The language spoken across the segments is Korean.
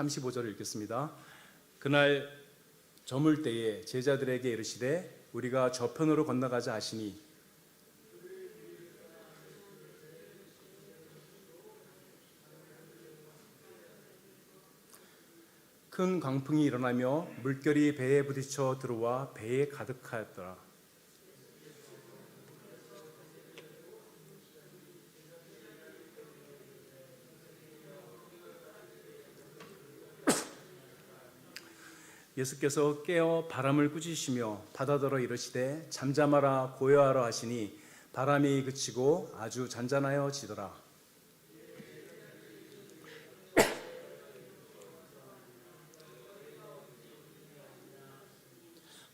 35절을 읽겠습니다. 그날 저물 때에 제자들에게 이르시되 우리가 저편으로 건너가자 하시니 큰 광풍이 일어나며 물결이 배에 부딪혀 들어와 배에 가득하였더라. 예수께서 깨어 바람을 꾸짖으시며 바다더러 이르시되 잠잠하라 고요하라 하시니 바람이 그치고 아주 잔잔하여지더라.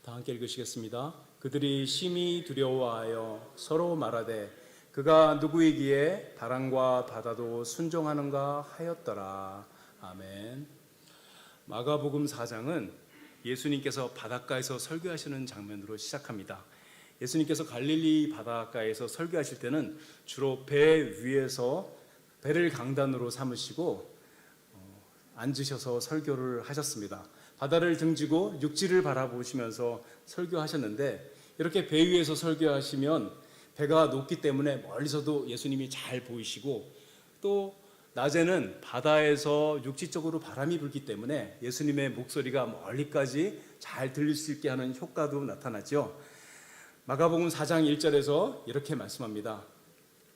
다 함께 읽으시겠습니다. 그들이 심히 두려워하여 서로 말하되 그가 누구이기에 바람과 바다도 순종하는가 하였더라. 아멘. 마가복음 4장은 예수님께서 바닷가에서 설교하시는 장면으로 시작합니다. 예수님께서 갈릴리 바닷가에서 설교하실 때는 주로 배 위에서 배를 강단으로 삼으시고 앉으셔서 설교를 하셨습니다. 바다를 등지고 육지를 바라보시면서 설교하셨는데 이렇게 배 위에서 설교하시면 배가 높기 때문에 멀리서도 예수님이 잘 보이시고 또 낮에는 바다에서 육지 쪽으로 바람이 불기 때문에 예수님의 목소리가 멀리까지 잘 들릴 수 있게 하는 효과도 나타나죠. 마가복음 4장 1절에서 이렇게 말씀합니다.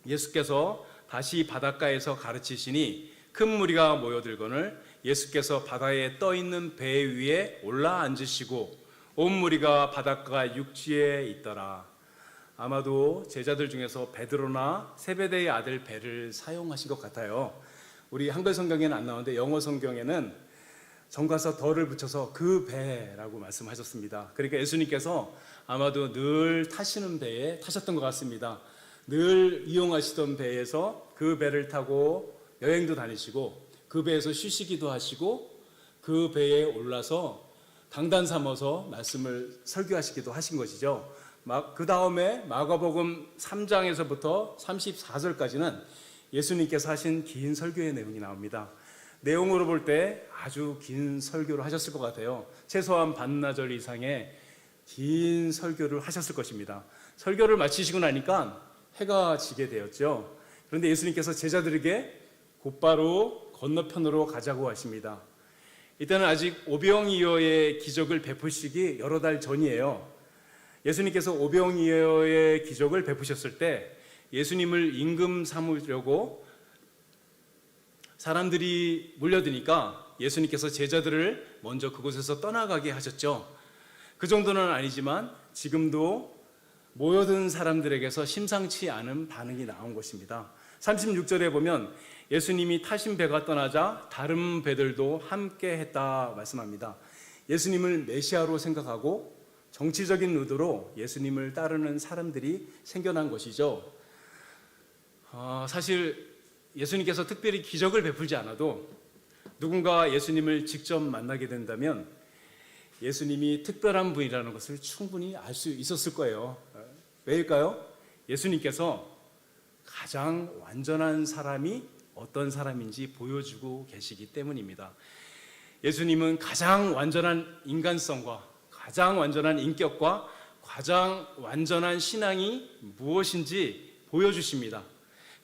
예수께서 다시 바닷가에서 가르치시니 큰 무리가 모여들거늘 예수께서 바다에 떠있는 배 위에 올라 앉으시고 온 무리가 바닷가 육지에 있더라. 아마도 제자들 중에서 베드로나 세베대의 아들 배를 사용하신 것 같아요. 우리 한글 성경에는 안 나오는데 영어 성경에는 정가서 더를 붙여서 그 배라고 말씀하셨습니다. 그러니까 예수님께서 아마도 늘 타시는 배에 타셨던 것 같습니다. 늘 이용하시던 배에서 그 배를 타고 여행도 다니시고 그 배에서 쉬시기도 하시고 그 배에 올라서 강단 삼아서 말씀을 설교하시기도 하신 것이죠. 그 다음에 마가복음 3장에서부터 34절까지는 예수님께서 하신 긴 설교의 내용이 나옵니다. 내용으로 볼 때 아주 긴 설교를 하셨을 것 같아요. 최소한 반나절 이상의 긴 설교를 하셨을 것입니다. 설교를 마치시고 나니까 해가 지게 되었죠. 그런데 예수님께서 제자들에게 곧바로 건너편으로 가자고 하십니다. 이때는 아직 오병이어의 기적을 베푸시기 여러 달 전이에요. 예수님께서 오병이어의 기적을 베푸셨을 때 예수님을 임금 삼으려고 사람들이 몰려드니까 예수님께서 제자들을 먼저 그곳에서 떠나가게 하셨죠. 그 정도는 아니지만 지금도 모여든 사람들에게서 심상치 않은 반응이 나온 것입니다. 36절에 보면 예수님이 타신 배가 떠나자 다른 배들도 함께 했다 말씀합니다. 예수님을 메시아로 생각하고 정치적인 의도로 예수님을 따르는 사람들이 생겨난 것이죠. 사실 예수님께서 특별히 기적을 베풀지 않아도 누군가 예수님을 직접 만나게 된다면 예수님이 특별한 분이라는 것을 충분히 알 수 있었을 거예요. 왜일까요? 예수님께서 가장 완전한 사람이 어떤 사람인지 보여주고 계시기 때문입니다. 예수님은 가장 완전한 인간성과 가장 완전한 인격과 가장 완전한 신앙이 무엇인지 보여주십니다.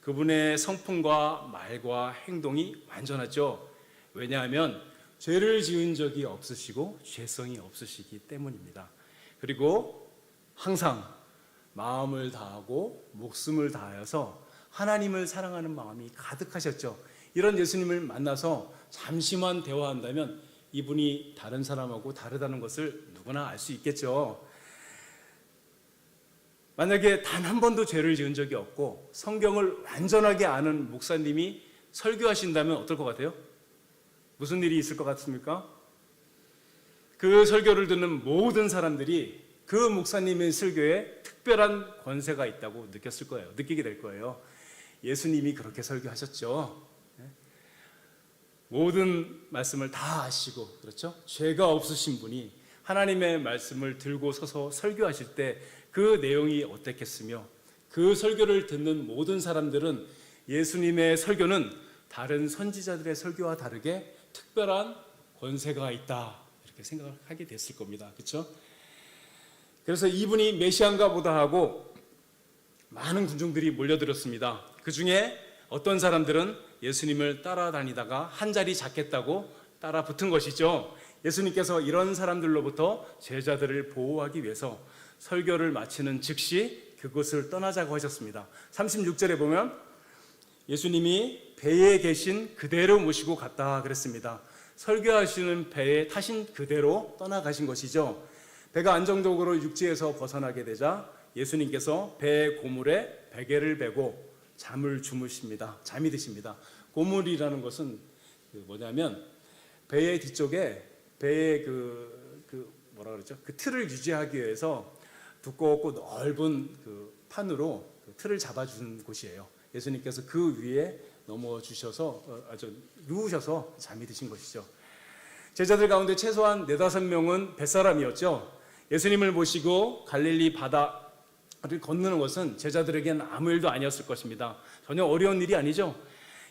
그분의 성품과 말과 행동이 완전하죠. 왜냐하면 죄를 지은 적이 없으시고 죄성이 없으시기 때문입니다. 그리고 항상 마음을 다하고 목숨을 다하여서 하나님을 사랑하는 마음이 가득하셨죠. 이런 예수님을 만나서 잠시만 대화한다면 이분이 다른 사람하고 다르다는 것을 누구나 알 수 있겠죠. 만약에 단 한 번도 죄를 지은 적이 없고 성경을 완전하게 아는 목사님이 설교하신다면 어떨 것 같아요? 무슨 일이 있을 것 같습니까? 그 설교를 듣는 모든 사람들이 그 목사님의 설교에 특별한 권세가 있다고 느꼈을 거예요. 느끼게 될 거예요. 예수님이 그렇게 설교하셨죠. 모든 말씀을 다 아시고, 그렇죠? 죄가 없으신 분이 하나님의 말씀을 들고 서서 설교하실 때 그 내용이 어땠겠으며 그 설교를 듣는 모든 사람들은 예수님의 설교는 다른 선지자들의 설교와 다르게 특별한 권세가 있다 이렇게 생각하게 됐을 겁니다. 그렇죠? 그래서 이분이 메시아인가 보다 하고 많은 군중들이 몰려들었습니다. 그 중에 어떤 사람들은 예수님을 따라다니다가 한 자리 잡겠다고 따라 붙은 것이죠. 예수님께서 이런 사람들로부터 제자들을 보호하기 위해서 설교를 마치는 즉시 그곳을 떠나자고 하셨습니다. 36절에 보면 예수님이 배에 계신 그대로 모시고 갔다 그랬습니다. 설교하시는 배에 타신 그대로 떠나가신 것이죠. 배가 안정적으로 육지에서 벗어나게 되자 예수님께서 배의 고물에 베개를 베고 잠을 주무십니다. 잠이 드십니다. 고물이라는 것은 뭐냐면 배의 뒤쪽에 배의 뭐라 그러죠? 그 틀을 유지하기 위해서 두껍고 넓은 그 판으로 그 틀을 잡아주는 곳이에요. 예수님께서 그 위에 넘어 주셔서 누우셔서 잠이 드신 것이죠. 제자들 가운데 최소한 4-5명은 뱃사람이었죠. 예수님을 모시고 갈릴리 바다를 건너는 것은 제자들에겐 아무 일도 아니었을 것입니다. 전혀 어려운 일이 아니죠.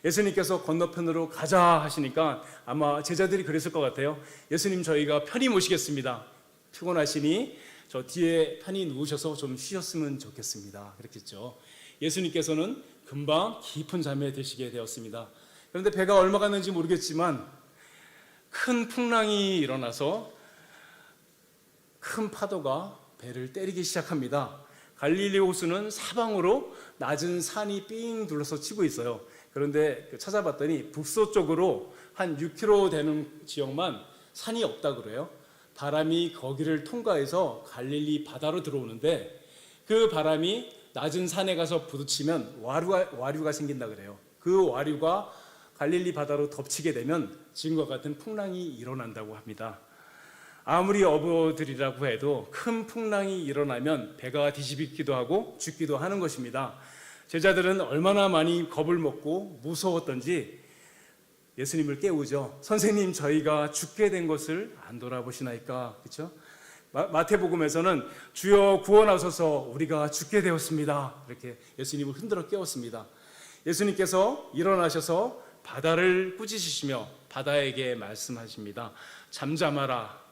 예수님께서 건너편으로 가자 하시니까 아마 제자들이 그랬을 것 같아요. 예수님, 저희가 편히 모시겠습니다. 피곤하시니 저 뒤에 편히 누우셔서 좀 쉬셨으면 좋겠습니다. 그렇겠죠. 예수님께서는 금방 깊은 잠에 드시게 되었습니다. 그런데 배가 얼마 갔는지 모르겠지만 큰 풍랑이 일어나서 큰 파도가 배를 때리기 시작합니다. 갈릴리 호수는 사방으로 낮은 산이 삥 둘러서 치고 있어요. 그런데 찾아봤더니 북서쪽으로 한 6km 되는 지역만 산이 없다 그래요. 바람이 거기를 통과해서 갈릴리 바다로 들어오는데 그 바람이 낮은 산에 가서 부딪히면 와류가 생긴다 그래요. 그 와류가 갈릴리 바다로 덮치게 되면 지금과 같은 풍랑이 일어난다고 합니다. 아무리 어부들이라고 해도 큰 풍랑이 일어나면 배가 뒤집히기도 하고 죽기도 하는 것입니다. 제자들은 얼마나 많이 겁을 먹고 무서웠던지 예수님을 깨우죠. 선생님, 저희가 죽게 된 것을 안 돌아보시나이까? 그렇죠? 마태복음에서는 주여 구원하소서, 우리가 죽게 되었습니다. 이렇게 예수님을 흔들어 깨웠습니다. 예수님께서 일어나셔서 바다를 꾸짖으시며 바다에게 말씀하십니다. 잠잠하라,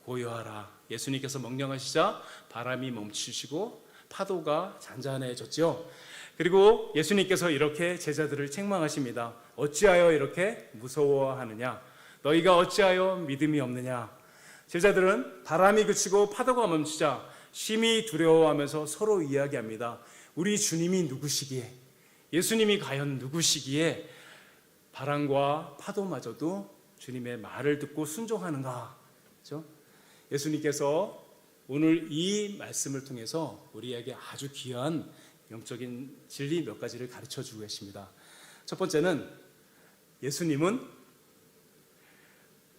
고요하라. 예수님께서 명령하시자 바람이 멈추시고 파도가 잔잔해졌죠. 그리고 예수님께서 이렇게 제자들을 책망하십니다. 어찌하여 이렇게 무서워하느냐? 너희가 어찌하여 믿음이 없느냐? 제자들은 바람이 그치고 파도가 멈추자 심히 두려워하면서 서로 이야기합니다. 우리 주님이 누구시기에, 예수님이 과연 누구시기에 바람과 파도마저도 주님의 말을 듣고 순종하는가? 그렇죠? 예수님께서 오늘 이 말씀을 통해서 우리에게 아주 귀한 영적인 진리 몇 가지를 가르쳐 주고 계십니다. 첫 번째는 예수님은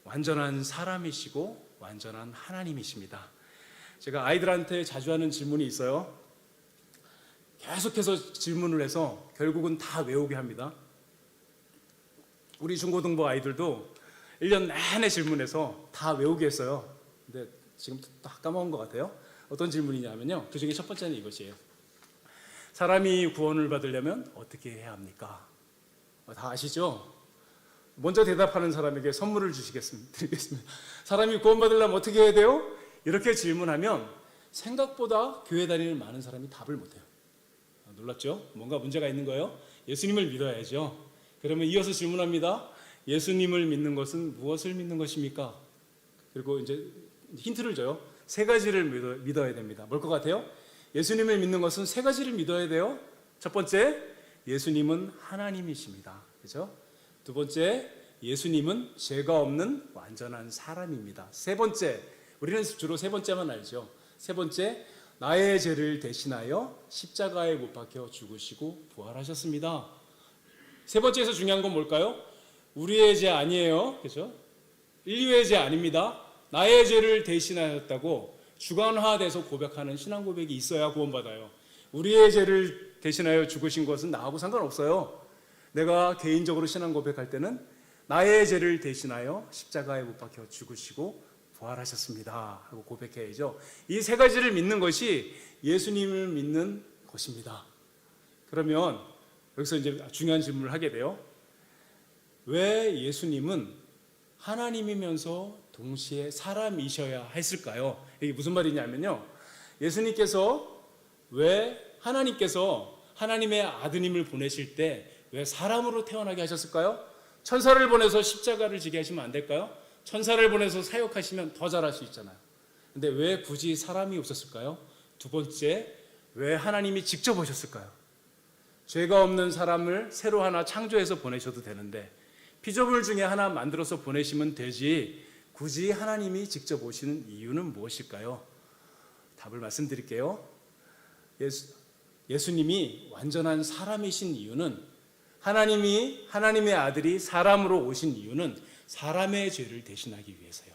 완전한 사람이시고 완전한 하나님이십니다. 제가 아이들한테 자주 하는 질문이 있어요. 계속해서 질문을 해서 결국은 다 외우게 합니다. 우리 중고등부 아이들도 1년 내내 질문해서 다 외우게 했어요. 근데 지금 다 까먹은 것 같아요. 어떤 질문이냐면요, 그 중에 첫 번째는 이것이에요. 사람이 구원을 받으려면 어떻게 해야 합니까? 다 아시죠? 먼저 대답하는 사람에게 선물을 드리겠습니다. 사람이 구원받으려면 어떻게 해야 돼요? 이렇게 질문하면 생각보다 교회 다니는 많은 사람이 답을 못해요. 놀랐죠? 뭔가 문제가 있는 거예요? 예수님을 믿어야죠. 그러면 이어서 질문합니다. 예수님을 믿는 것은 무엇을 믿는 것입니까? 그리고 이제 힌트를 줘요. 3가지를 믿어야 됩니다. 뭘 것 같아요? 예수님을 믿는 것은 3가지를 믿어야 돼요. 첫 번째, 예수님은 하나님이십니다. 그렇죠? 두 번째, 예수님은 죄가 없는 완전한 사람입니다. 세 번째, 우리는 주로 세 번째만 알죠. 세 번째, 나의 죄를 대신하여 십자가에 못 박혀 죽으시고 부활하셨습니다. 세 번째에서 중요한 건 뭘까요? 우리의 죄 아니에요. 그렇죠? 인류의 죄 아닙니다. 나의 죄를 대신하였다고 주관화돼서 고백하는 신앙 고백이 있어야 구원받아요. 우리의 죄를 대신하여 죽으신 것은 나하고 상관없어요. 내가 개인적으로 신앙 고백할 때는 나의 죄를 대신하여 십자가에 못 박혀 죽으시고 부활하셨습니다 하고 고백해야죠. 이 3가지를 믿는 것이 예수님을 믿는 것입니다. 그러면 여기서 이제 중요한 질문을 하게 돼요. 왜 예수님은 하나님이면서 동시에 사람이셔야 했을까요? 이게 무슨 말이냐면요, 예수님께서 왜 하나님께서 하나님의 아드님을 보내실 때 왜 사람으로 태어나게 하셨을까요? 천사를 보내서 십자가를 지게 하시면 안 될까요? 천사를 보내서 사역하시면 더 잘할 수 있잖아요. 근데 왜 굳이 사람이 없었을까요? 두 번째, 왜 하나님이 직접 오셨을까요? 죄가 없는 사람을 새로 하나 창조해서 보내셔도 되는데 피조물 중에 하나 만들어서 보내시면 되지 굳이 하나님이 직접 오시는 이유는 무엇일까요? 답을 말씀드릴게요. 예수님이 완전한 사람이신 이유는, 하나님의 아들이 사람으로 오신 이유는 사람의 죄를 대신하기 위해서요.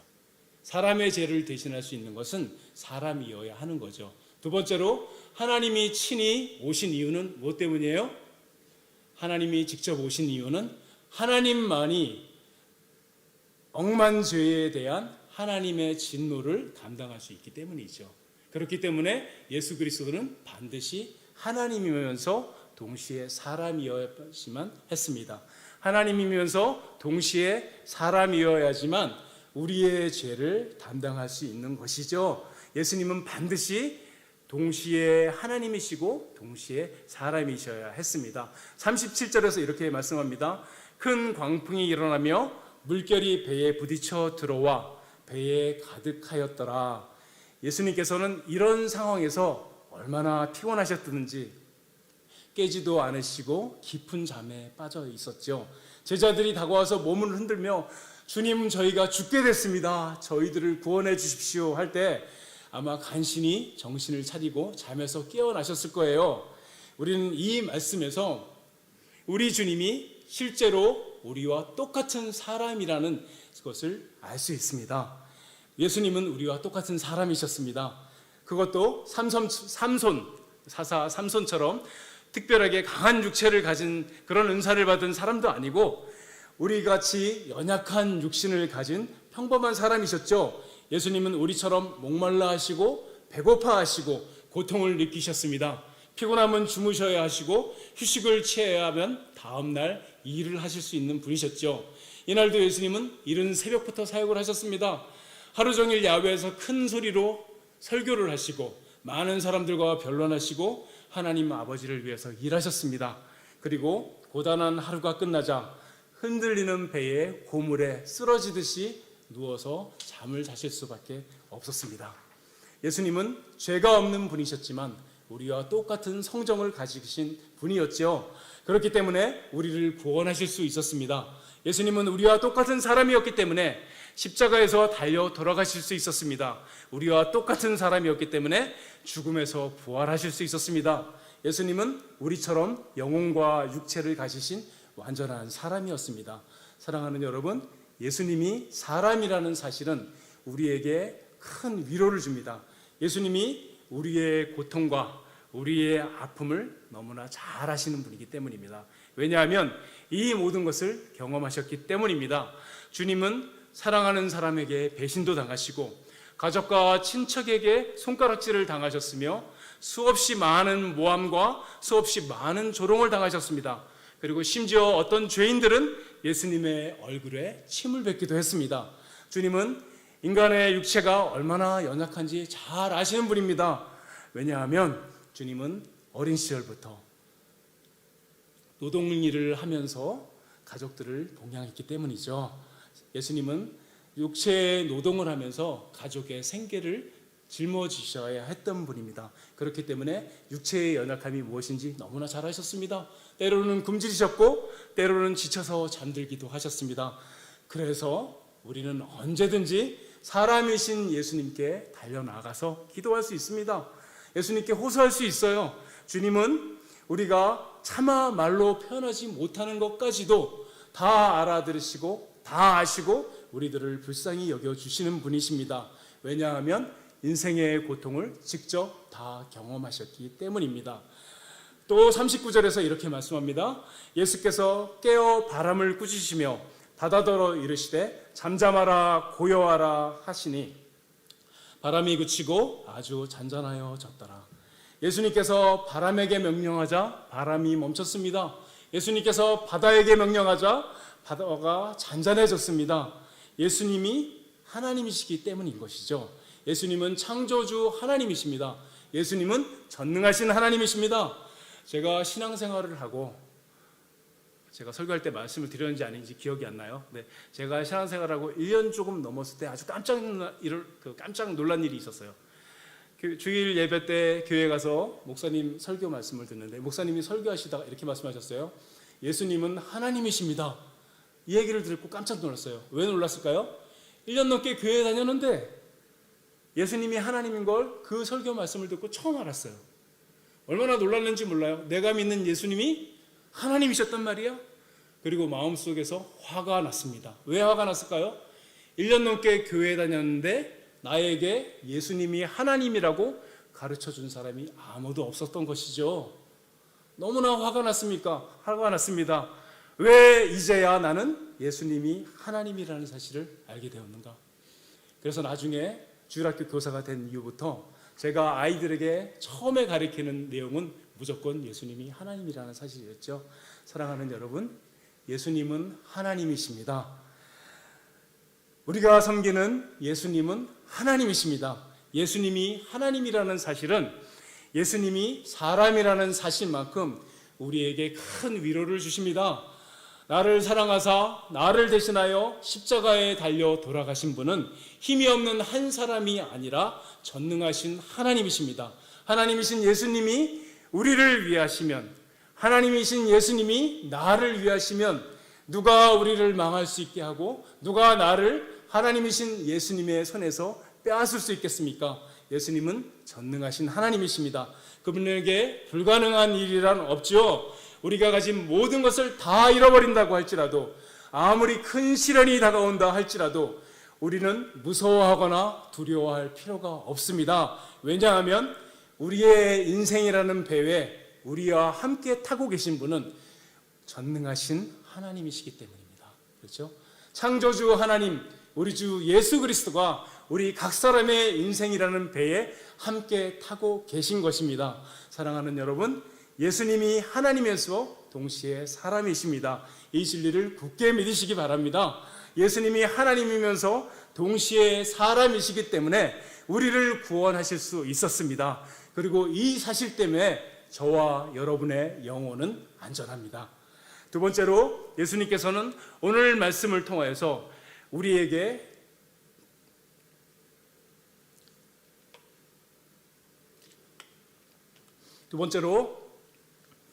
사람의 죄를 대신할 수 있는 것은 사람이어야 하는 거죠. 두 번째로, 하나님이 친히 오신 이유는 무엇 때문이에요? 하나님이 직접 오신 이유는 하나님만이 억만 죄에 대한 하나님의 진노를 감당할 수 있기 때문이죠. 그렇기 때문에 예수 그리스도는 반드시 하나님이면서 동시에 사람이어야만 했습니다. 하나님이면서 동시에 사람이어야지만 우리의 죄를 담당할 수 있는 것이죠. 예수님은 반드시 동시에 하나님이시고 동시에 사람이셔야 했습니다. 37절에서 이렇게 말씀합니다. 큰 광풍이 일어나며 물결이 배에 부딪혀 들어와 배에 가득하였더라. 예수님께서는 이런 상황에서 얼마나 피곤하셨든지 깨지도 않으시고 깊은 잠에 빠져 있었죠. 제자들이 다가와서 몸을 흔들며 주님, 저희가 죽게 됐습니다. 저희들을 구원해 주십시오 할 때 아마 간신히 정신을 차리고 잠에서 깨어나셨을 거예요. 우리는 이 말씀에서 우리 주님이 실제로 우리와 똑같은 사람이라는 것을 알 수 있습니다. 예수님은 우리와 똑같은 사람이셨습니다. 그것도 사사 삼손처럼 특별하게 강한 육체를 가진 그런 은사를 받은 사람도 아니고 우리같이 연약한 육신을 가진 평범한 사람이셨죠. 예수님은 우리처럼 목말라 하시고 배고파 하시고 고통을 느끼셨습니다. 피곤하면 주무셔야 하시고 휴식을 취해야 하면 다음날 일을 하실 수 있는 분이셨죠. 이날도 예수님은 이른 새벽부터 사역을 하셨습니다. 하루 종일 야외에서 큰 소리로 설교를 하시고 많은 사람들과 변론하시고 하나님 아버지를 위해서 일하셨습니다. 그리고 고단한 하루가 끝나자 흔들리는 배에 고물에 쓰러지듯이 누워서 잠을 자실 수밖에 없었습니다. 예수님은 죄가 없는 분이셨지만 우리와 똑같은 성정을 가지신 분이었죠. 그렇기 때문에 우리를 구원하실 수 있었습니다. 예수님은 우리와 똑같은 사람이었기 때문에 십자가에서 달려 돌아가실 수 있었습니다. 우리와 똑같은 사람이었기 때문에 죽음에서 부활하실 수 있었습니다. 예수님은 우리처럼 영혼과 육체를 가지신 완전한 사람이었습니다. 사랑하는 여러분, 예수님이 사람이라는 사실은 우리에게 큰 위로를 줍니다. 예수님이 우리의 고통과 우리의 아픔을 너무나 잘 아시는 분이기 때문입니다. 왜냐하면 이 모든 것을 경험하셨기 때문입니다. 주님은 사랑하는 사람에게 배신도 당하시고 가족과 친척에게 손가락질을 당하셨으며 수없이 많은 모함과 수없이 많은 조롱을 당하셨습니다. 그리고 심지어 어떤 죄인들은 예수님의 얼굴에 침을 뱉기도 했습니다. 주님은 인간의 육체가 얼마나 연약한지 잘 아시는 분입니다. 왜냐하면 주님은 어린 시절부터 노동일을 하면서 가족들을 동양했기 때문이죠. 예수님은 육체의 노동을 하면서 가족의 생계를 짊어지셔야 했던 분입니다. 그렇기 때문에 육체의 연약함이 무엇인지 너무나 잘 아셨습니다. 때로는 굶주리셨고 때로는 지쳐서 잠들기도 하셨습니다. 그래서 우리는 언제든지 사람이신 예수님께 달려나가서 기도할 수 있습니다. 예수님께 호소할 수 있어요. 주님은 우리가 차마 말로 표현하지 못하는 것까지도 다 알아들으시고 다 아시고 우리들을 불쌍히 여겨주시는 분이십니다. 왜냐하면 인생의 고통을 직접 다 경험하셨기 때문입니다. 또 39절에서 이렇게 말씀합니다. 예수께서 깨어 바람을 꾸짖으시며 다다더러 이르시되 잠잠하라 고요하라 하시니 바람이 그치고 아주 잔잔하여졌더라. 예수님께서 바람에게 명령하자 바람이 멈췄습니다. 예수님께서 바다에게 명령하자 바다가 잔잔해졌습니다. 예수님이 하나님이시기 때문인 것이죠. 예수님은 창조주 하나님이십니다. 예수님은 전능하신 하나님이십니다. 제가 신앙생활을 하고, 제가 설교할 때 말씀을 드렸는지 아닌지 기억이 안 나요. 네, 제가 신앙생활하고 1년 조금 넘었을 때 아주 깜짝 놀란 일이 있었어요. 주일 예배 때 교회 가서 목사님 설교 말씀을 듣는데, 목사님이 설교하시다가 이렇게 말씀하셨어요. 예수님은 하나님이십니다. 이 얘기를 듣고 깜짝 놀랐어요. 왜 놀랐을까요? 1년 넘게 교회에 다녔는데 예수님이 하나님인 걸 그 설교 말씀을 듣고 처음 알았어요. 얼마나 놀랐는지 몰라요. 내가 믿는 예수님이 하나님이셨단 말이야. 그리고 마음속에서 화가 났습니다. 왜 화가 났을까요? 1년 넘게 교회에 다녔는데 나에게 예수님이 하나님이라고 가르쳐 준 사람이 아무도 없었던 것이죠. 너무나 화가 났습니까? 화가 났습니다. 왜 이제야 나는 예수님이 하나님이라는 사실을 알게 되었는가? 그래서 나중에 주일학교 교사가 된 이후부터 제가 아이들에게 처음에 가르치는 내용은 무조건 예수님이 하나님이라는 사실이었죠. 사랑하는 여러분, 예수님은 하나님이십니다. 우리가 섬기는 예수님은 하나님이십니다. 예수님이 하나님이라는 사실은 예수님이 사람이라는 사실만큼 우리에게 큰 위로를 주십니다. 나를 사랑하사 나를 대신하여 십자가에 달려 돌아가신 분은 힘이 없는 한 사람이 아니라 전능하신 하나님이십니다. 하나님이신 예수님이 우리를 위하시면, 하나님이신 예수님이 나를 위하시면 누가 우리를 망할 수 있게 하고 누가 나를 하나님이신 예수님의 손에서 빼앗을 수 있겠습니까? 예수님은 전능하신 하나님이십니다. 그분에게 불가능한 일이란 없죠. 우리가 가진 모든 것을 다 잃어버린다고 할지라도, 아무리 큰 시련이 다가온다 할지라도 우리는 무서워하거나 두려워할 필요가 없습니다. 왜냐하면 우리의 인생이라는 배에 우리와 함께 타고 계신 분은 전능하신 하나님이시기 때문입니다. 그렇죠? 창조주 하나님, 우리 주 예수 그리스도가 우리 각 사람의 인생이라는 배에 함께 타고 계신 것입니다. 사랑하는 여러분, 예수님이 하나님에서 동시에 사람이십니다. 이 진리를 굳게 믿으시기 바랍니다. 예수님이 하나님이면서 동시에 사람이시기 때문에 우리를 구원하실 수 있었습니다. 그리고 이 사실 때문에 저와 여러분의 영혼은 안전합니다. 두 번째로, 예수님께서는 오늘 말씀을 통하여서 우리에게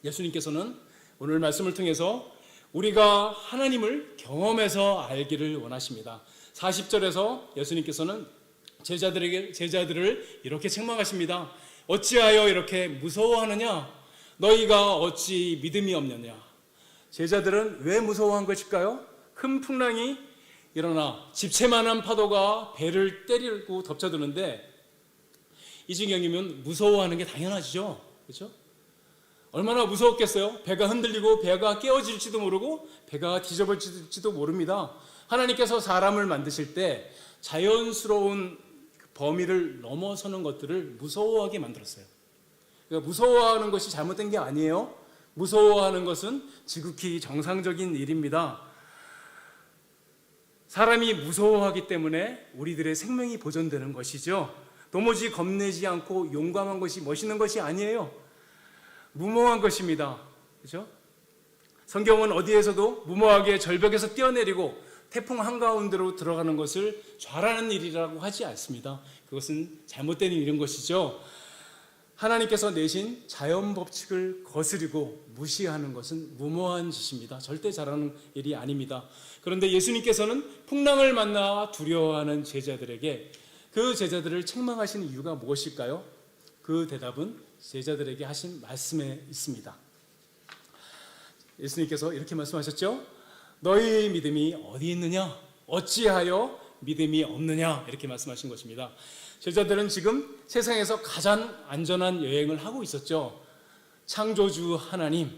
예수님께서는 오늘 말씀을 통해서 우리가 하나님을 경험해서 알기를 원하십니다. 40절에서 예수님께서는 제자들을 이렇게 책망하십니다. 어찌하여 이렇게 무서워하느냐? 너희가 어찌 믿음이 없느냐? 제자들은 왜 무서워한 것일까요? 큰 풍랑이 일어나 집채만한 파도가 배를 때리고 덮쳐드는데 이 지경이면 무서워하는 게 당연하죠. 그렇죠? 얼마나 무서웠겠어요? 배가 흔들리고 배가 깨어질지도 모르고 배가 뒤집어질지도 모릅니다. 하나님께서 사람을 만드실 때 자연스러운 범위를 넘어서는 것들을 무서워하게 만들었어요. 그러니까 무서워하는 것이 잘못된 게 아니에요. 무서워하는 것은 지극히 정상적인 일입니다. 사람이 무서워하기 때문에 우리들의 생명이 보존되는 것이죠. 도무지 겁내지 않고 용감한 것이 멋있는 것이 아니에요. 무모한 것입니다. 그렇죠? 성경은 어디에서도 무모하게 절벽에서 뛰어내리고 태풍 한가운데로 들어가는 것을 좌라는 일이라고 하지 않습니다. 그것은 잘못된 일인 것이죠. 하나님께서 내신 자연 법칙을 거스리고 무시하는 것은 무모한 짓입니다. 절대 잘하는 일이 아닙니다. 그런데 예수님께서는 풍랑을 만나 두려워하는 제자들에게 그 제자들을 책망하신 이유가 무엇일까요? 그 대답은 제자들에게 하신 말씀에 있습니다. 예수님께서 이렇게 말씀하셨죠. 너희 믿음이 어디 있느냐? 어찌하여 믿음이 없느냐? 이렇게 말씀하신 것입니다. 제자들은 지금 세상에서 가장 안전한 여행을 하고 있었죠. 창조주 하나님,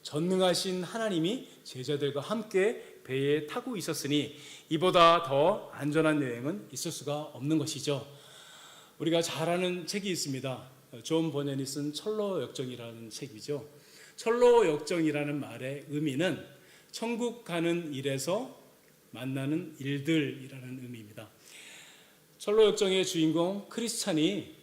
전능하신 하나님이 제자들과 함께 배에 타고 있었으니 이보다 더 안전한 여행은 있을 수가 없는 것이죠. 우리가 잘 아는 책이 있습니다. 존 버년이 쓴 철로 역정이라는 책이죠. 철로 역정이라는 말의 의미는 천국 가는 일에서 만나는 일들이라는 의미입니다. 철로 역정의 주인공 크리스찬이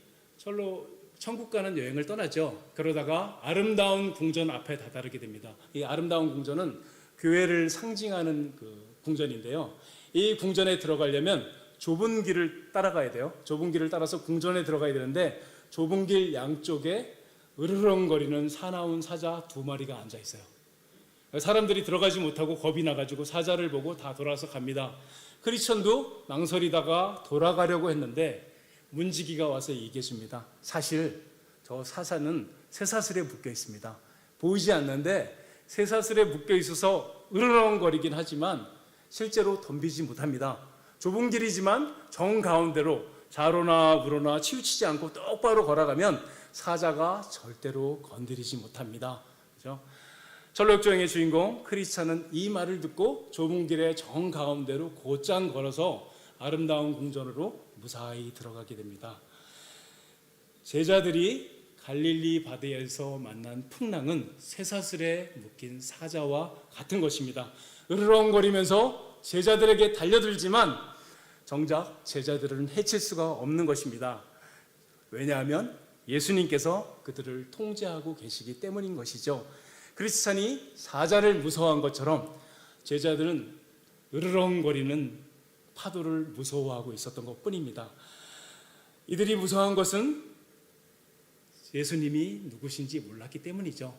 천국 가는 여행을 떠나죠. 그러다가 아름다운 궁전 앞에 다다르게 됩니다. 이 아름다운 궁전은 교회를 상징하는 그 궁전인데요. 이 궁전에 들어가려면 좁은 길을 따라가야 돼요. 좁은 길을 따라서 궁전에 들어가야 되는데 좁은 길 양쪽에 으르렁거리는 사나운 사자 2마리가 앉아 있어요. 사람들이 들어가지 못하고 겁이 나가지고 사자를 보고 다 돌아서 갑니다. 크리스천도 망설이다가 돌아가려고 했는데 문지기가 와서 얘기해 줍니다. 사실 저 사자는 쇠사슬에 묶여 있습니다. 보이지 않는데 쇠사슬에 묶여 있어서 으르렁거리긴 하지만 실제로 덤비지 못합니다. 좁은 길이지만 정가운데로 좌로나 우로나 치우치지 않고 똑바로 걸어가면 사자가 절대로 건드리지 못합니다. 그렇죠? 철로역정의 주인공 크리스찬은 이 말을 듣고 좁은 길의 정가운데로 곧장 걸어서 아름다운 궁전으로 무사히 들어가게 됩니다. 제자들이 갈릴리 바다에서 만난 풍랑은 쇠사슬에 묶인 사자와 같은 것입니다. 으르렁거리면서 제자들에게 달려들지만 정작 제자들은 해칠 수가 없는 것입니다. 왜냐하면 예수님께서 그들을 통제하고 계시기 때문인 것이죠. 크리스찬이 사자를 무서워한 것처럼 제자들은 으르렁거리는 파도를 무서워하고 있었던 것뿐입니다. 이들이 무서워한 것은 예수님이 누구신지 몰랐기 때문이죠.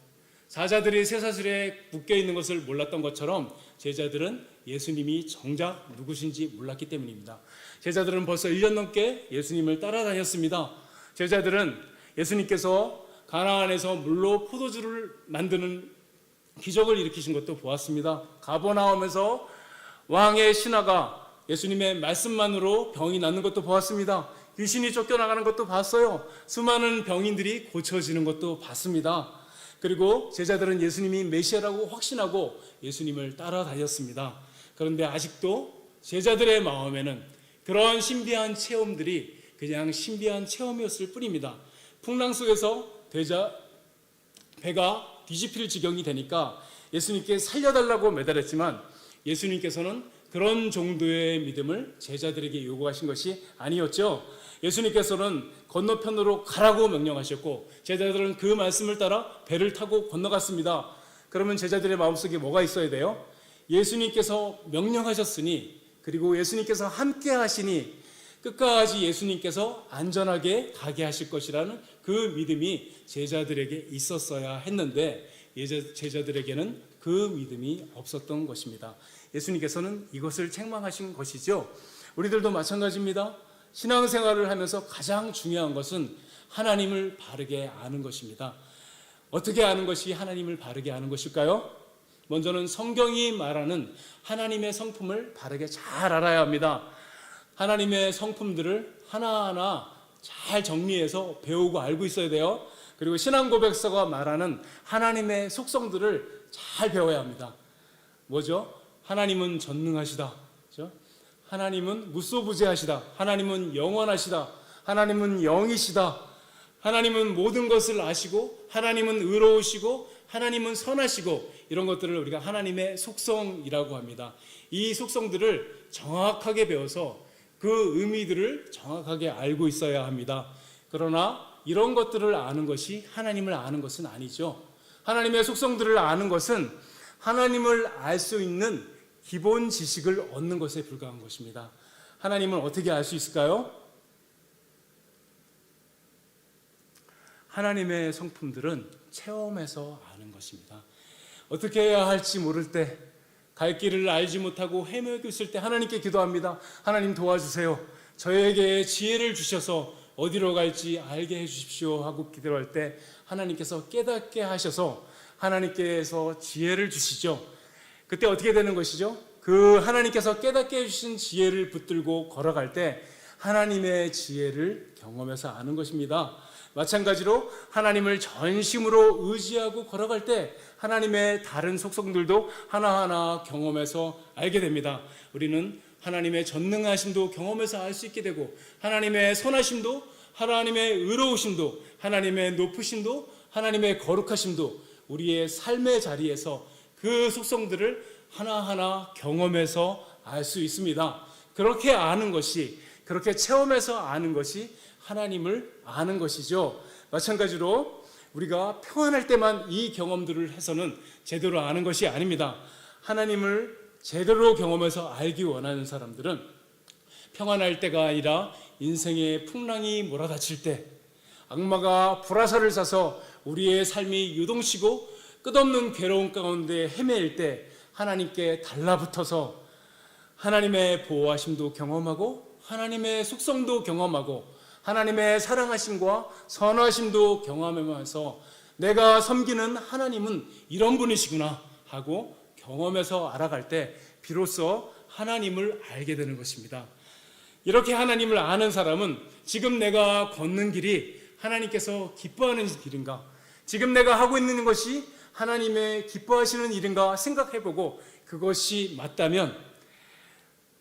사자들이 쇠사슬에 묶여 있는 것을 몰랐던 것처럼 제자들은 예수님이 정작 누구신지 몰랐기 때문입니다. 제자들은 벌써 1년 넘게 예수님을 따라다녔습니다. 제자들은 예수님께서 가나안에서 물로 포도주를 만드는 기적을 일으키신 것도 보았습니다. 가버나움에서 왕의 신하가 예수님의 말씀만으로 병이 낫는 것도 보았습니다. 귀신이 쫓겨나가는 것도 봤어요. 수많은 병인들이 고쳐지는 것도 봤습니다. 그리고 제자들은 예수님이 메시아라고 확신하고 예수님을 따라다녔습니다. 그런데 아직도 제자들의 마음에는 그러한 신비한 체험들이 그냥 신비한 체험이었을 뿐입니다. 풍랑 속에서 배가 뒤집힐 지경이 되니까 예수님께 살려달라고 매달렸지만 예수님께서는 그런 정도의 믿음을 제자들에게 요구하신 것이 아니었죠. 예수님께서는 건너편으로 가라고 명령하셨고 제자들은 그 말씀을 따라 배를 타고 건너갔습니다. 그러면 제자들의 마음속에 뭐가 있어야 돼요? 예수님께서 명령하셨으니 그리고 예수님께서 함께 하시니 끝까지 예수님께서 안전하게 가게 하실 것이라는 그 믿음이 제자들에게 있었어야 했는데 제자들에게는 그 믿음이 없었던 것입니다. 예수님께서는 이것을 책망하신 것이죠. 우리들도 마찬가지입니다. 신앙생활을 하면서 가장 중요한 것은 하나님을 바르게 아는 것입니다. 어떻게 아는 것이 하나님을 바르게 아는 것일까요? 먼저는 성경이 말하는 하나님의 성품을 바르게 잘 알아야 합니다. 하나님의 성품들을 하나하나 잘 정리해서 배우고 알고 있어야 돼요. 그리고 신앙고백서가 말하는 하나님의 속성들을 잘 배워야 합니다. 뭐죠? 하나님은 전능하시다. 그렇죠? 하나님은 무소부재하시다. 하나님은 영원하시다. 하나님은 영이시다. 하나님은 모든 것을 아시고 하나님은 의로우시고 하나님은 선하시고 이런 것들을 우리가 하나님의 속성이라고 합니다. 이 속성들을 정확하게 배워서 그 의미들을 정확하게 알고 있어야 합니다. 그러나 이런 것들을 아는 것이 하나님을 아는 것은 아니죠. 하나님의 속성들을 아는 것은 하나님을 알 수 있는 기본 지식을 얻는 것에 불과한 것입니다. 하나님을 어떻게 알 수 있을까요? 하나님의 성품들은 체험해서 아는 것입니다. 어떻게 해야 할지 모를 때, 갈 길을 알지 못하고 헤매고 있을 때 하나님께 기도합니다. 하나님 도와주세요. 저에게 지혜를 주셔서 어디로 갈지 알게 해주십시오 하고 기도할 때 하나님께서 깨닫게 하셔서 하나님께서 지혜를 주시죠. 그때 어떻게 되는 것이죠? 그 하나님께서 깨닫게 해주신 지혜를 붙들고 걸어갈 때 하나님의 지혜를 경험해서 아는 것입니다. 마찬가지로 하나님을 전심으로 의지하고 걸어갈 때 하나님의 다른 속성들도 하나하나 경험해서 알게 됩니다. 우리는 하나님의 전능하심도 경험해서 알 수 있게 되고 하나님의 선하심도 하나님의 의로우심도 하나님의 높으심도 하나님의 거룩하심도 우리의 삶의 자리에서 그 속성들을 하나하나 경험해서 알 수 있습니다. 그렇게 아는 것이, 그렇게 체험해서 아는 것이 하나님을 아는 것이죠. 마찬가지로 우리가 평안할 때만 이 경험들을 해서는 제대로 아는 것이 아닙니다. 하나님을 제대로 경험해서 알기 원하는 사람들은 평안할 때가 아니라 인생의 풍랑이 몰아닥칠 때, 악마가 불화살을 쏴서 우리의 삶이 요동치고 끝없는 괴로움 가운데 헤매일 때 하나님께 달라붙어서 하나님의 보호하심도 경험하고 하나님의 속성도 경험하고 하나님의 사랑하심과 선하심도 경험하면서 내가 섬기는 하나님은 이런 분이시구나 하고 경험해서 알아갈 때 비로소 하나님을 알게 되는 것입니다. 이렇게 하나님을 아는 사람은 지금 내가 걷는 길이 하나님께서 기뻐하는 길인가, 지금 내가 하고 있는 것이 하나님의 기뻐하시는 일인가 생각해보고 그것이 맞다면,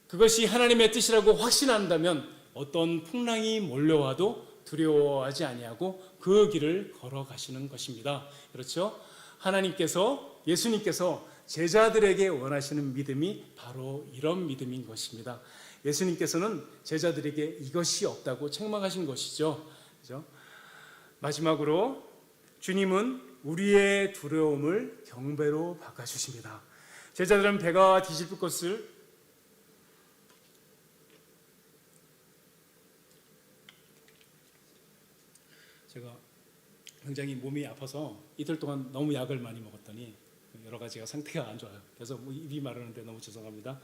그것이 하나님의 뜻이라고 확신한다면 어떤 풍랑이 몰려와도 두려워하지 아니하고 그 길을 걸어가시는 것입니다. 그렇죠? 하나님께서, 예수님께서 제자들에게 원하시는 믿음이 바로 이런 믿음인 것입니다. 예수님께서는 제자들에게 이것이 없다고 책망하신 것이죠. 그렇죠? 마지막으로 주님은 우리의 두려움을 경배로 바꿔주십니다. 제자들은 배가 뒤집힐 것을 제가 굉장히 몸이 아파서 이틀 동안 너무 약을 많이 먹었더니 여러 가지가 상태가 안 좋아요. 그래서 입이 마르는데 너무 죄송합니다.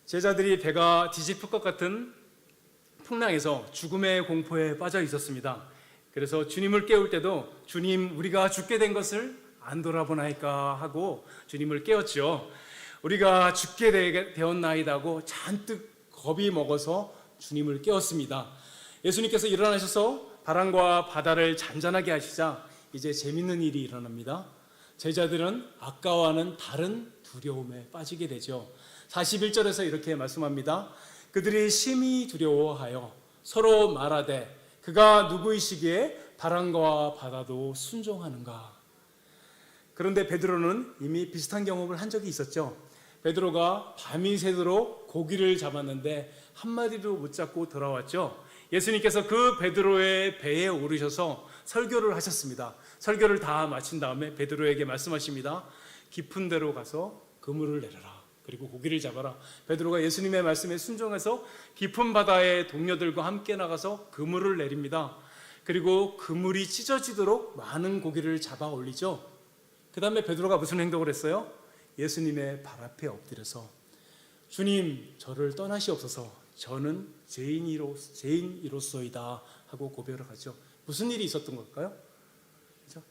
제자들이 배가 뒤집힐 것 같은 풍랑에서 죽음의 공포에 빠져 있었습니다. 그래서 주님을 깨울 때도 주님, 우리가 죽게 된 것을 안 돌아보나이까 하고 주님을 깨웠죠. 우리가 죽게 되었나이다 하고 잔뜩 겁이 먹어서 주님을 깨웠습니다. 예수님께서 일어나셔서 바람과 바다를 잔잔하게 하시자 이제 재밌는 일이 일어납니다. 제자들은 아까와는 다른 두려움에 빠지게 되죠. 41절에서 이렇게 말씀합니다. 그들이 심히 두려워하여 서로 말하되 그가 누구이시기에 바람과 바다도 순종하는가. 그런데 베드로는 이미 비슷한 경험을 한 적이 있었죠. 베드로가 밤이 새도록 고기를 잡았는데 한 마리도 못 잡고 돌아왔죠. 예수님께서 그 베드로의 배에 오르셔서 설교를 하셨습니다. 설교를 다 마친 다음에 베드로에게 말씀하십니다. 깊은 데로 가서 그물을 내려라. 그리고 고기를 잡아라. 베드로가 예수님의 말씀에 순종해서 깊은 바다의 동료들과 함께 나가서 그물을 내립니다. 그리고 그물이 찢어지도록 많은 고기를 잡아 올리죠. 그 다음에 베드로가 무슨 행동을 했어요? 예수님의 발 앞에 엎드려서 주님, 저를 떠나시옵소서. 저는 죄인이로소이다 하고 고백을 하죠. 무슨 일이 있었던 걸까요?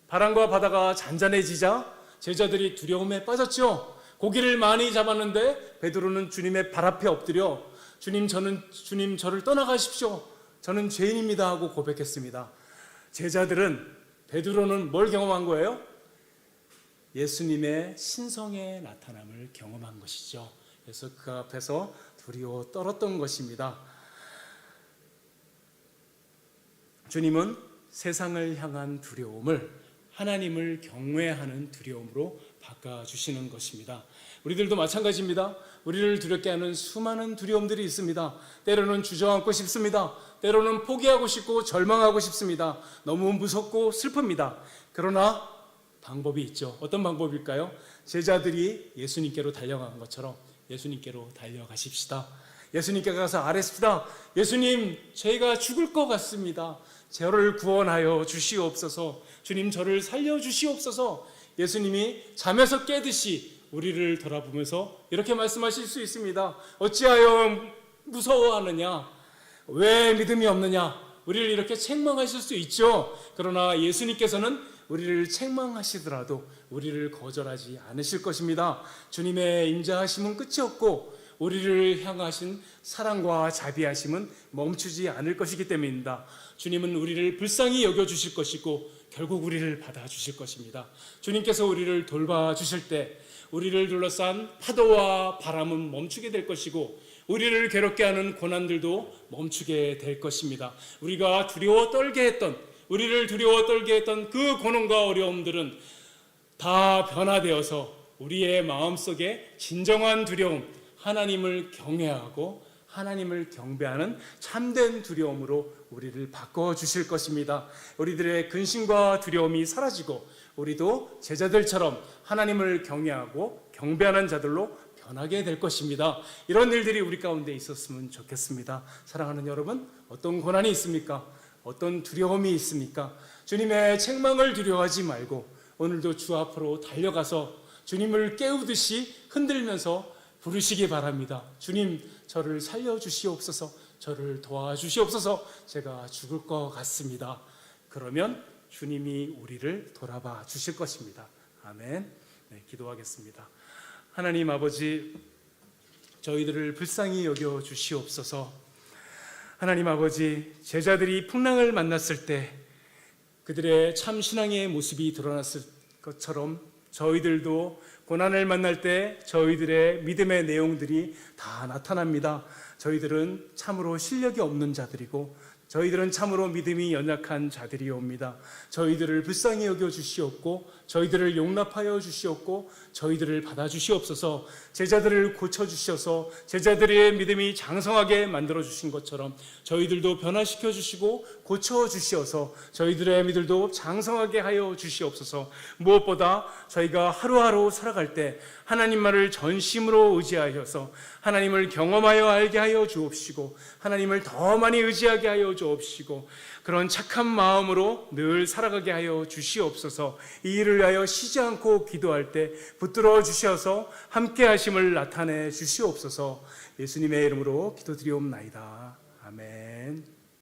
바람과 바다가 잔잔해지자 제자들이 두려움에 빠졌죠. 고기를 많이 잡았는데 베드로는 주님의 발 앞에 엎드려 주님, 저를 떠나가십시오. 저는 죄인입니다 하고 고백했습니다. 제자들은, 베드로는 뭘 경험한 거예요? 예수님의 신성의 나타남을 경험한 것이죠. 그래서 그 앞에서 두려워 떨었던 것입니다. 주님은 세상을 향한 두려움을 하나님을 경외하는 두려움으로 바꿔주시는 것입니다. 우리들도 마찬가지입니다. 우리를 두렵게 하는 수많은 두려움들이 있습니다. 때로는 주저앉고 싶습니다. 때로는 포기하고 싶고 절망하고 싶습니다. 너무 무섭고 슬픕니다. 그러나 방법이 있죠. 어떤 방법일까요? 제자들이 예수님께로 달려간 것처럼 예수님께로 달려가십시다. 예수님께 가서 아뢰십시다. 예수님, 저희가 죽을 것 같습니다. 저를 구원하여 주시옵소서. 주님, 저를 살려주시옵소서. 예수님이 잠에서 깨듯이 우리를 돌아보면서 이렇게 말씀하실 수 있습니다. 어찌하여 무서워하느냐? 왜 믿음이 없느냐? 우리를 이렇게 책망하실 수 있죠. 그러나 예수님께서는 우리를 책망하시더라도 우리를 거절하지 않으실 것입니다. 주님의 인자하심은 끝이 없고 우리를 향하신 사랑과 자비하심은 멈추지 않을 것이기 때문입니다. 주님은 우리를 불쌍히 여겨주실 것이고 결국 우리를 받아주실 것입니다. 주님께서 우리를 돌봐주실 때 우리를 둘러싼 파도와 바람은 멈추게 될 것이고 우리를 괴롭게 하는 고난들도 멈추게 될 것입니다. 우리가 두려워 떨게 했던, 우리를 두려워 떨게 했던 그 고난과 어려움들은 다 변화되어서 우리의 마음속에 진정한 두려움, 하나님을 경외하고 하나님을 경배하는 참된 두려움으로 우리를 바꿔주실 것입니다. 우리들의 근심과 두려움이 사라지고 우리도 제자들처럼 하나님을 경외하고 경배하는 자들로 변하게 될 것입니다. 이런 일들이 우리 가운데 있었으면 좋겠습니다. 사랑하는 여러분, 어떤 고난이 있습니까? 어떤 두려움이 있습니까? 주님의 책망을 두려워하지 말고 오늘도 주 앞으로 달려가서 주님을 깨우듯이 흔들면서 부르시기 바랍니다. 주님, 저를 살려주시옵소서, 저를 도와주시옵소서, 제가 죽을 것 같습니다. 그러면 주님이 우리를 돌아봐 주실 것입니다. 아멘. 네, 기도하겠습니다. 하나님 아버지, 저희들을 불쌍히 여겨 주시옵소서. 하나님 아버지, 제자들이 풍랑을 만났을 때 그들의 참 신앙의 모습이 드러났을 것처럼 저희들도 고난을 만날 때 저희들의 믿음의 내용들이 다 나타납니다. 저희들은 참으로 실력이 없는 자들이고 저희들은 참으로 믿음이 연약한 자들이옵니다. 저희들을 불쌍히 여겨 주시옵고 저희들을 용납하여 주시옵고 저희들을 받아주시옵소서. 제자들을 고쳐주셔서 제자들의 믿음이 장성하게 만들어주신 것처럼 저희들도 변화시켜 주시고 고쳐주시어서 저희들의 믿음도 장성하게 하여 주시옵소서. 무엇보다 저희가 하루하루 살아갈 때 하나님만을 전심으로 의지하여서 하나님을 경험하여 알게 하여 주옵시고 하나님을 더 많이 의지하게 하여 주옵시고 그런 착한 마음으로 늘 살아가게 하여 주시옵소서. 이 일을 위하여 쉬지 않고 기도할 때 붙들어 주셔서 함께 하심을 나타내 주시옵소서. 예수님의 이름으로 기도드리옵나이다. 아멘.